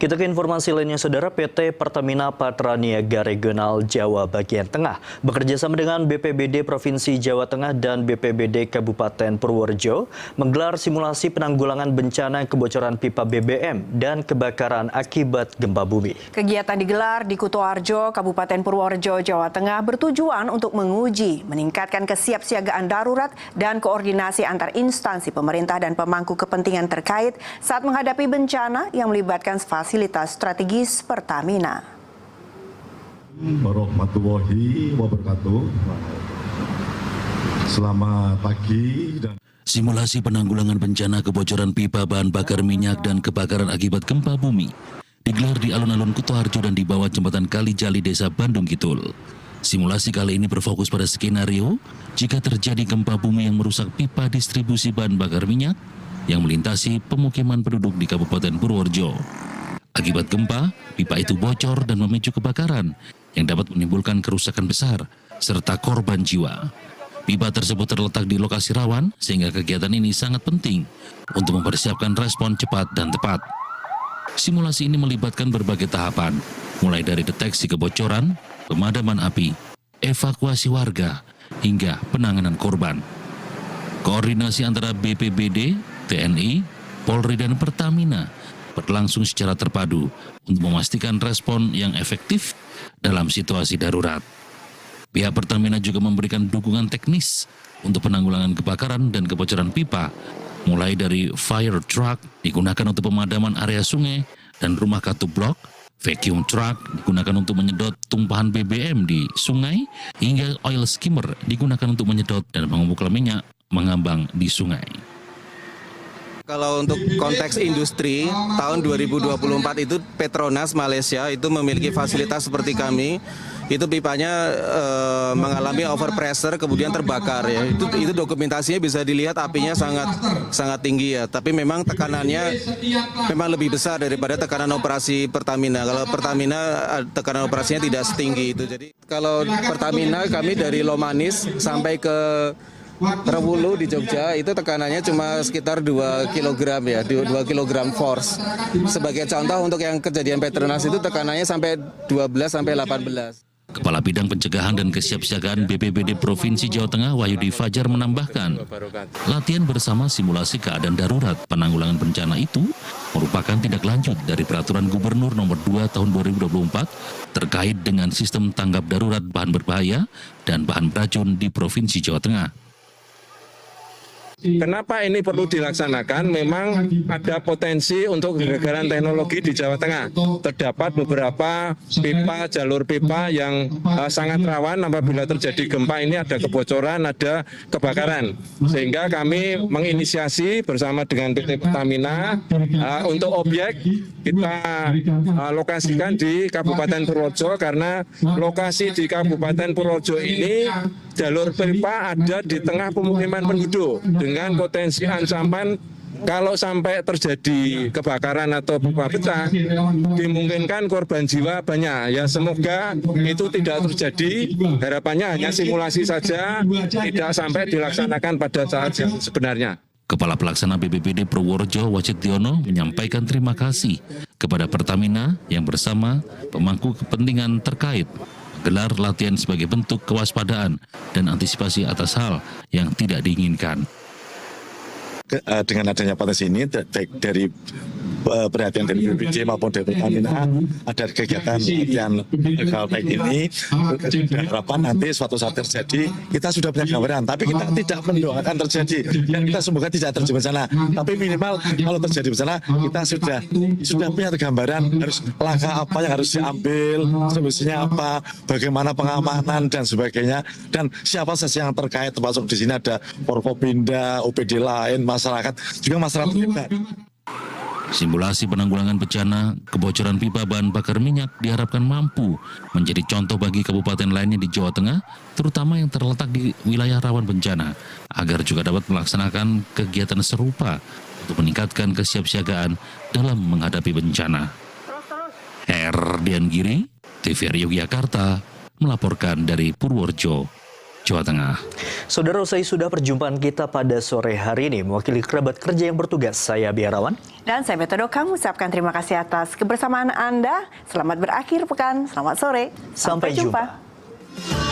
Kita ke informasi lainnya, Saudara. PT Pertamina Patraniaga Regional Jawa Bagian Tengah bekerjasama dengan BPBD Provinsi Jawa Tengah dan BPBD Kabupaten Purworejo menggelar simulasi penanggulangan bencana kebocoran pipa BBM dan kebakaran akibat gempa bumi. Kegiatan digelar di Kutoarjo, Kabupaten Purworejo, Jawa Tengah bertujuan untuk menguji, meningkatkan kesiapsiagaan darurat dan koordinasi antar instansi pemerintah dan pemangku kepentingan terkait saat menghadapi bencana yang melibatkan fasilitas strategis Pertamina. Warahmatullahi wabarakatuh. Selamat pagi. Simulasi penanggulangan bencana kebocoran pipa bahan bakar minyak dan kebakaran akibat gempa bumi digelar di alun-alun Kutoarjo dan di bawah jembatan Kali Jali, Desa Bandung Kidul. Simulasi kali ini berfokus pada skenario jika terjadi gempa bumi yang merusak pipa distribusi bahan bakar minyak yang melintasi pemukiman penduduk di Kabupaten Purworejo. Akibat gempa, pipa itu bocor dan memicu kebakaran yang dapat menimbulkan kerusakan besar serta korban jiwa. Pipa tersebut terletak di lokasi rawan sehingga kegiatan ini sangat penting untuk mempersiapkan respon cepat dan tepat. Simulasi ini melibatkan berbagai tahapan, mulai dari deteksi kebocoran, pemadaman api, evakuasi warga, hingga penanganan korban. Koordinasi antara BPBD, TNI, Polri, dan Pertamina berlangsung secara terpadu untuk memastikan respon yang efektif dalam situasi darurat. Pihak Pertamina juga memberikan dukungan teknis untuk penanggulangan kebakaran dan kebocoran pipa, mulai dari fire truck digunakan untuk pemadaman area sungai dan rumah katup blok, vacuum truck digunakan untuk menyedot tumpahan BBM di sungai, hingga oil skimmer digunakan untuk menyedot dan mengumpulkan minyak mengambang di sungai. Kalau untuk konteks industri, tahun 2024 itu Petronas Malaysia itu memiliki fasilitas seperti kami. Itu pipanya mengalami overpressure kemudian terbakar ya. Itu dokumentasinya bisa dilihat, apinya sangat tinggi ya. Tapi memang tekanannya memang lebih besar daripada tekanan operasi Pertamina. Kalau Pertamina tekanan operasinya tidak setinggi itu. Jadi kalau Pertamina kami dari Lomanis sampai ke Rewulu di Jogja itu tekanannya cuma sekitar 2 kg ya, 2 kg force. Sebagai contoh untuk yang kejadian Petronas itu tekanannya sampai 12 sampai 18. Kepala Bidang Pencegahan dan Kesiapsiagaan BPBD Provinsi Jawa Tengah Wahyudi Fajar menambahkan, latihan bersama simulasi keadaan darurat penanggulangan bencana itu merupakan tindak lanjut dari Peraturan Gubernur Nomor 2 Tahun 2024 terkait dengan sistem tanggap darurat bahan berbahaya dan bahan beracun di Provinsi Jawa Tengah. Kenapa ini perlu dilaksanakan? Memang ada potensi untuk kegagalan teknologi di Jawa Tengah. Terdapat beberapa pipa, jalur pipa yang sangat rawan apabila terjadi gempa ini ada kebocoran, ada kebakaran. Sehingga kami menginisiasi bersama dengan PT Pertamina untuk objek kita lokasikan di Kabupaten Purworejo, karena lokasi di Kabupaten Purworejo ini jalur pipa ada di tengah pemukiman penduduk dengan potensi ancaman kalau sampai terjadi kebakaran atau pipa pecah dimungkinkan korban jiwa banyak ya. Semoga itu tidak terjadi, harapannya hanya simulasi saja, tidak sampai dilaksanakan pada saat yang sebenarnya. Kepala Pelaksana BPBD Purworejo Wacidiono menyampaikan terima kasih kepada Pertamina yang bersama pemangku kepentingan terkait gelar latihan sebagai bentuk kewaspadaan dan antisipasi atas hal yang tidak diinginkan. Dengan adanya potensi ini, baik dari perhatian dari BPJ maupun dari Pertamina, ada kegiatan latihan hal baik ini. Harapan nanti suatu saat terjadi, kita sudah punya gambaran, tapi kita tidak mendoakan terjadi, dan kita semoga tidak terjadi bencana. Tapi minimal kalau terjadi bencana, kita sudah punya gambaran harus langkah apa yang harus diambil, solusinya apa, bagaimana pengamanan dan sebagainya, dan siapa saja yang terkait, termasuk di sini ada Forkopimda, OPD lain, masyarakat juga masyarakat terlibat. Simulasi penanggulangan bencana kebocoran pipa bahan bakar minyak diharapkan mampu menjadi contoh bagi kabupaten lainnya di Jawa Tengah, terutama yang terletak di wilayah rawan bencana, agar juga dapat melaksanakan kegiatan serupa untuk meningkatkan kesiapsiagaan dalam menghadapi bencana. Herdian Giri, TVRI Yogyakarta, melaporkan dari Purworejo. Jawa Tengah. Saudara, usai sudah perjumpaan kita pada sore hari ini, mewakili kerabat kerja yang bertugas, saya Biarawan. Dan saya Beto Dokam, ucapkan terima kasih atas kebersamaan Anda. Selamat berakhir pekan, selamat sore. Sampai jumpa.